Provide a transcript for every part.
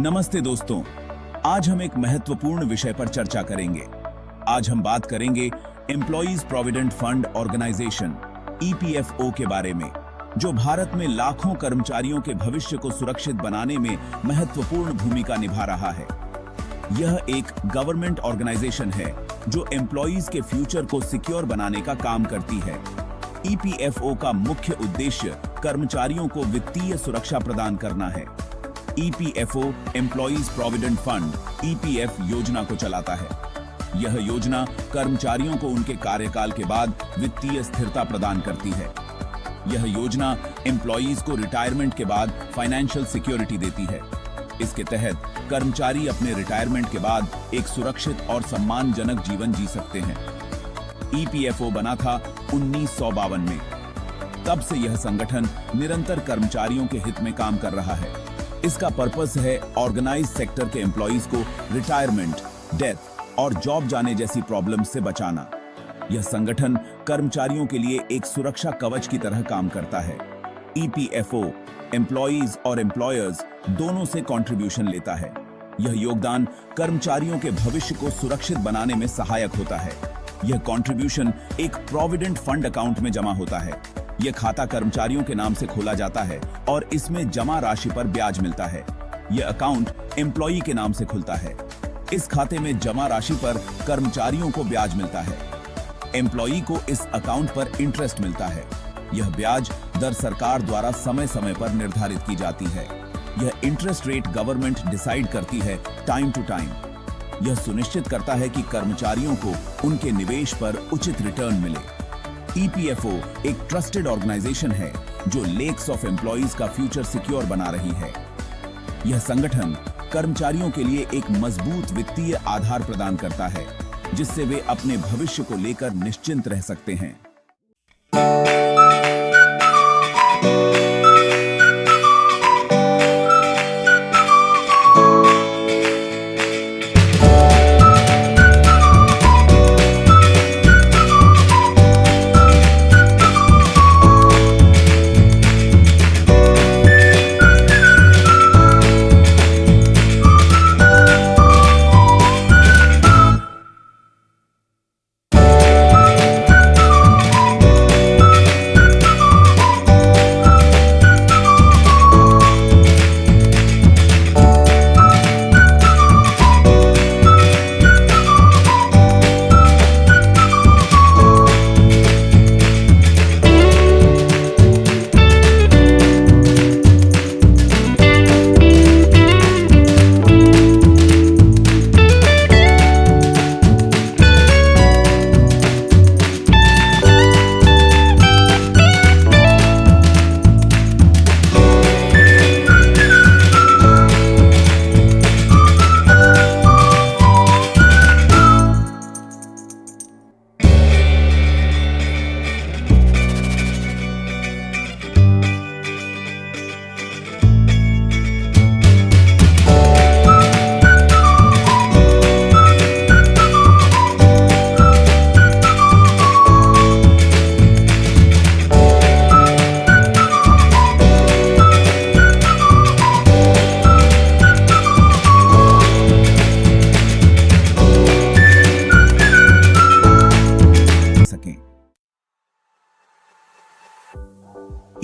नमस्ते दोस्तों, आज हम एक महत्वपूर्ण विषय पर चर्चा करेंगे। आज हम बात करेंगे employees provident fund organisation EPFO के बारे में, जो भारत में लाखों कर्मचारियों के भविष्य को सुरक्षित बनाने में महत्वपूर्ण भूमिका निभा रहा है। यह एक गवर्नमेंट ऑर्गेनाइजेशन है जो एम्प्लॉइज के फ्यूचर को सिक्योर बनाने का काम करती है। ईपीएफओ का मुख्य उद्देश्य कर्मचारियों को वित्तीय सुरक्षा प्रदान करना है। EPFO employees provident fund EPF योजना को चलाता है। यह योजना कर्मचारियों को उनके कार्यकाल के बाद वित्तीय स्थिरता प्रदान करती है। यह योजना एम्प्लॉइज को रिटायरमेंट के बाद फाइनेंशियल सिक्योरिटी देती है। इसके तहत कर्मचारी अपने रिटायरमेंट के बाद एक सुरक्षित और सम्मानजनक जीवन जी सकते हैं। ईपीएफओ बना था 1952 में। तब से यह संगठन निरंतर कर्मचारियों के हित में काम कर रहा है। इसका पर्पस है ऑर्गेनाइज सेक्टर के एम्प्लॉइज को रिटायरमेंट, डेथ और जॉब जाने जैसी प्रॉब्लम्स से बचाना। यह संगठन कर्मचारियों के लिए एक सुरक्षा कवच की तरह काम करता है। ईपीएफओ एम्प्लॉइज और एम्प्लॉयर्स दोनों से कंट्रीब्यूशन लेता है। यह योगदान कर्मचारियों के भविष्य को सुरक्षित बनाने में सहायक होता है। यह कंट्रीब्यूशन एक प्रोविडेंट फंड अकाउंट में जमा होता है। यह खाता कर्मचारियों के नाम से खोला जाता है और इसमें जमा राशि पर ब्याज मिलता है। यह अकाउंट एम्प्लॉई के नाम से खुलता है। इस खाते में जमा राशि पर कर्मचारियों को ब्याज मिलता है। एम्प्लॉई को इस अकाउंट पर इंटरेस्ट मिलता है। यह ब्याज दर सरकार द्वारा समय समय पर निर्धारित की जाती है। यह इंटरेस्ट रेट गवर्नमेंट डिसाइड करती है टाइम टू टाइम। यह सुनिश्चित करता है कि कर्मचारियों को उनके निवेश पर उचित रिटर्न मिले। ईपीएफओ एक ट्रस्टेड ऑर्गेनाइजेशन है जो लेक्स ऑफ एम्प्लॉइज का फ्यूचर सिक्योर बना रही है। यह संगठन कर्मचारियों के लिए एक मजबूत वित्तीय आधार प्रदान करता है, जिससे वे अपने भविष्य को लेकर निश्चिंत रह सकते हैं।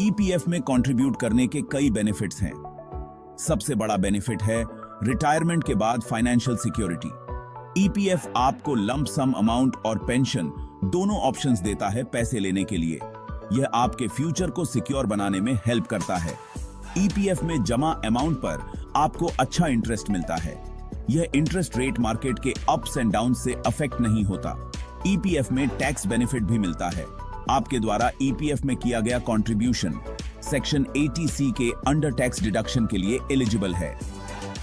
ईपीएफ में कंट्रीब्यूट करने के कई बेनिफिट्स हैं। सबसे बड़ा बेनिफिट है रिटायरमेंट के बाद फाइनेंशियल सिक्योरिटी। ईपीएफ आपको लंप सम अमाउंट और पेंशन दोनों ऑप्शंस देता है पैसे लेने के लिए। यह आपके फ्यूचर को सिक्योर बनाने में हेल्प करता है। ईपीएफ में जमा अमाउंट पर आपको अच्छा इंटरेस्ट मिलता है। यह इंटरेस्ट रेट मार्केट के अप्स एंड डाउन से अफेक्ट नहीं होता। ईपीएफ में टैक्स बेनिफिट भी मिलता है। आपके द्वारा ईपीएफ में किया गया कंट्रीब्यूशन सेक्शन 80C के अंडर टैक्स डिडक्शन के लिए एलिजिबल है।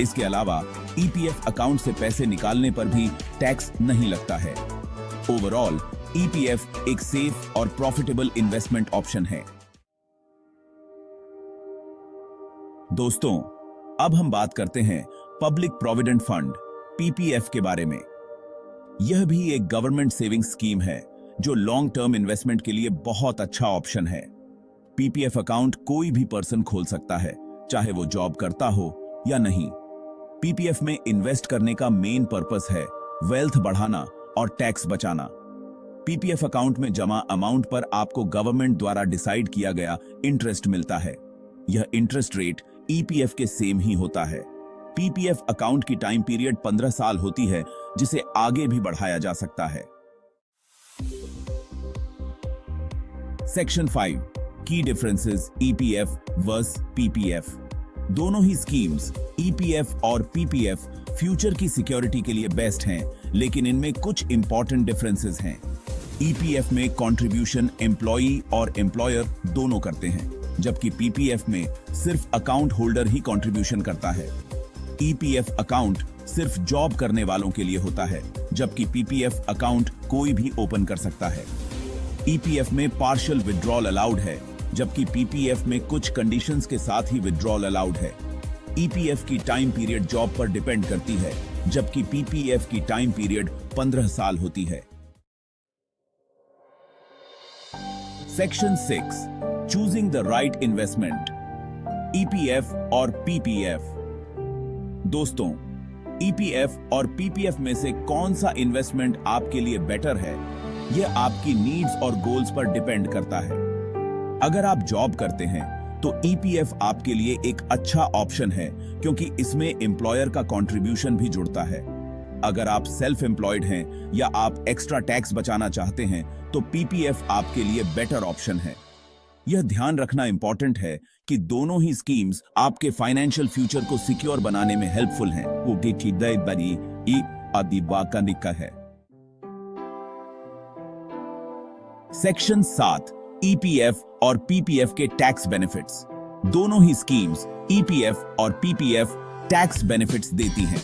इसके अलावा ईपीएफ अकाउंट से पैसे निकालने पर भी टैक्स नहीं लगता है। ओवरऑल ईपीएफ एक सेफ और प्रॉफिटेबल इन्वेस्टमेंट ऑप्शन है। दोस्तों, अब हम बात करते हैं पब्लिक प्रोविडेंट फंड पीपीएफ के बारे में। यह भी एक गवर्नमेंट सेविंग स्कीम है जो लॉन्ग टर्म इन्वेस्टमेंट के लिए बहुत अच्छा ऑप्शन है। पीपीएफ अकाउंट कोई भी पर्सन खोल सकता है, चाहे वो जॉब करता हो या नहीं। पीपीएफ में इन्वेस्ट करने का मेन पर्पस है वेल्थ बढ़ाना और टैक्स बचाना। पीपीएफ अकाउंट में जमा अमाउंट पर आपको गवर्नमेंट द्वारा डिसाइड किया गया इंटरेस्ट मिलता है। यह इंटरेस्ट रेट ईपीएफ के सेम ही होता है। पीपीएफ अकाउंट की टाइम पीरियड 15 साल होती है, जिसे आगे भी बढ़ाया जा सकता है। सेक्शन 5 की डिफरेंसेस ईपीएफ वर्सेस पीपीएफ। दोनों ही स्कीम्स ईपीएफ और पीपीएफ फ्यूचर की सिक्योरिटी के लिए बेस्ट हैं, लेकिन इनमें कुछ इंपॉर्टेंट डिफरेंसेस हैं। ईपीएफ में कंट्रीब्यूशन एम्प्लॉई और एम्प्लॉयर दोनों करते हैं, जबकि पीपीएफ में सिर्फ अकाउंट होल्डर ही कंट्रीब्यूशन करता है। ईपीएफ अकाउंट सिर्फ जॉब करने वालों के लिए होता है, जबकि पीपीएफ अकाउंट कोई भी ओपन कर सकता है। ईपीएफ में पार्शियल विड्रॉल अलाउड है, जबकि पीपीएफ में कुछ कंडीशंस के साथ ही विड्रॉल अलाउड है। ईपीएफ की टाइम पीरियड जॉब पर डिपेंड करती है, जबकि पीपीएफ की टाइम पीरियड 15 साल होती है। Section 6 choosing the right investment, EPF और पीपीएफ। दोस्तों, ईपीएफ और पीपीएफ में से कौन सा इन्वेस्टमेंट आपके लिए बेटर है, यह आपकी नीड्स और गोल्स पर डिपेंड करता है। अगर आप जॉब करते हैं तो ईपीएफ आपके लिए एक अच्छा ऑप्शन है, क्योंकि इसमें एम्प्लॉयर का कंट्रीब्यूशन भी जुड़ता है। अगर आप सेल्फ एम्प्लॉयड हैं या आप एक्स्ट्रा टैक्स बचाना चाहते हैं तो पीपीएफ आपके लिए बेटर ऑप्शन है। यह ध्यान रखना इंपॉर्टेंट है कि दोनों ही स्कीम्स आपके फाइनेंशियल फ्यूचर को सिक्योर बनाने में हेल्पफुल हैं। है। सेक्शन 7 ईपीएफ और पीपीएफ के टैक्स बेनिफिट्स। दोनों ही स्कीम्स ईपीएफ और पीपीएफ टैक्स बेनिफिट्स देती हैं।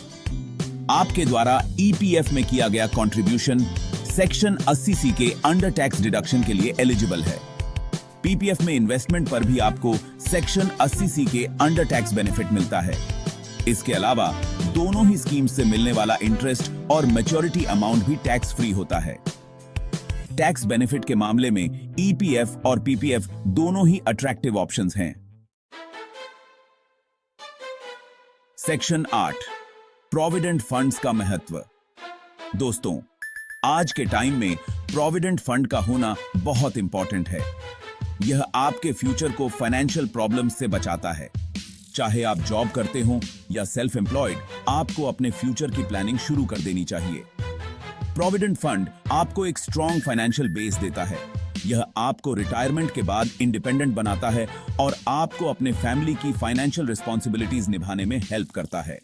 आपके द्वारा ईपीएफ में किया गया कंट्रीब्यूशन सेक्शन 80C के अंडर टैक्स डिडक्शन के लिए एलिजिबल है। पीपीएफ में इन्वेस्टमेंट पर भी आपको सेक्शन 80C के अंडर टैक्स बेनिफिट मिलता है। इसके अलावा दोनों ही स्कीम से मिलने वाला इंटरेस्ट और मैच्योरिटी अमाउंट भी टैक्स फ्री होता है। टैक्स बेनिफिट के मामले में ईपीएफ और पीपीएफ दोनों ही अट्रैक्टिव ऑप्शंस हैं। सेक्शन 8 प्रोविडेंट फंड्स का महत्व। दोस्तों, आज के टाइम में प्रोविडेंट फंड का होना बहुत इंपॉर्टेंट है। यह आपके फ्यूचर को फाइनेंशियल प्रॉब्लम्स से बचाता है। चाहे आप जॉब करते हो या सेल्फ एम्प्लॉयड, आपको अपने फ्यूचर की प्लानिंग शुरू कर देनी चाहिए। प्रोविडेंट फंड आपको एक स्ट्रॉन्ग फाइनेंशियल बेस देता है। यह आपको रिटायरमेंट के बाद इंडिपेंडेंट बनाता है और आपको अपने फैमिली की फाइनेंशियल रिस्पॉन्सिबिलिटीज निभाने में हेल्प करता है।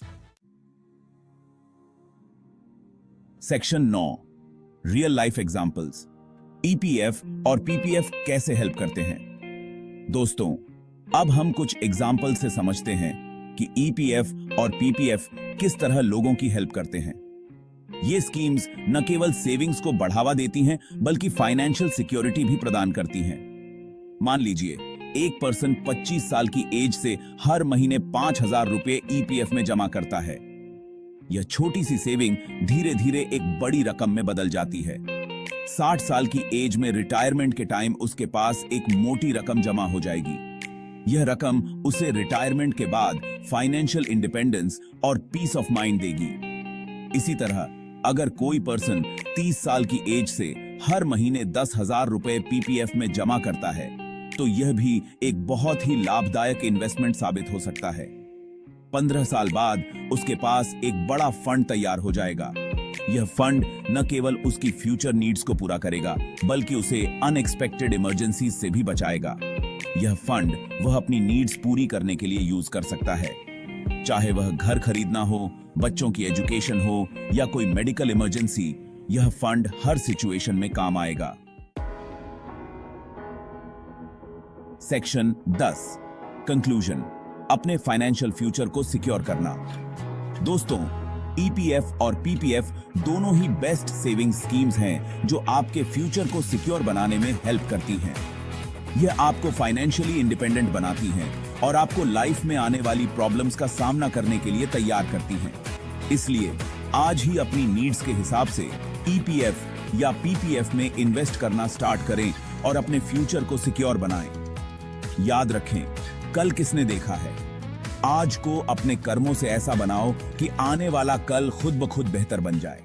Section 9 real life examples, EPF और पीपीएफ कैसे हेल्प करते हैं। दोस्तों, अब हम कुछ एग्जांपल से समझते हैं कि ईपीएफ और पीपीएफ किस तरह लोगों की हेल्प करते हैं। ये स्कीम्स न केवल सेविंग्स को बढ़ावा देती हैं, बल्कि फाइनेंशियल सिक्योरिटी भी प्रदान करती हैं। मान लीजिए एक पर्सन 25 साल की एज से हर महीने 5,000 रुपए ईपीएफ में जमा करता है। यह छोटी सी सेविंग धीरे धीरे एक बड़ी रकम में बदल जाती है। 60 साल की एज में रिटायरमेंट के टाइम उसके पास एक मोटी रकम जमा हो जाएगी। यह रकम उसे रिटायरमेंट के बाद फाइनेंशियल इंडिपेंडेंस और पीस ऑफ माइंड देगी। इसी तरह अगर कोई पर्सन 30 साल की एज से हर महीने 10,000 रुपए पीपीएफ में जमा करता है, तो यह भी एक बहुत ही लाभदायक इन्वेस्टमेंट साबित हो सकता है। 15 साल बाद उसके पास एक बड़ा फंड तैयार हो जाएगा। यह फंड न केवल उसकी फ्यूचर नीड्स को पूरा करेगा, बल्कि उसे अनएक्सपेक्टेड इमरजेंसीज से भी बचाएगा। यह फंड वह अपनी नीड्स पूरी करने के लिए यूज कर सकता है, चाहे वह घर खरीदना हो, बच्चों की एजुकेशन हो या कोई मेडिकल इमरजेंसी। यह फंड हर सिचुएशन में काम आएगा। सेक्शन 10 कंक्लूजन, अपने फाइनेंशियल फ्यूचर को सिक्योर करना। दोस्तों, ईपीएफ और पीपीएफ दोनों ही बेस्ट सेविंग स्कीम्स हैं जो आपके फ्यूचर को सिक्योर बनाने में हेल्प करती हैं। यह आपको फाइनेंशियली इंडिपेंडेंट बनाती हैं और आपको लाइफ में आने वाली प्रॉब्लम्स का सामना करने के लिए तैयार करती हैं। इसलिए आज ही अपनी नीड्स के हिसाब से ईपीएफ या पीपीएफ में इन्वेस्ट करना स्टार्ट करें और अपने फ्यूचर को सिक्योर बनाएं। याद रखें, कल किसने देखा है, आज को अपने कर्मों से ऐसा बनाओ कि आने वाला कल खुद ब खुद बेहतर बन जाए।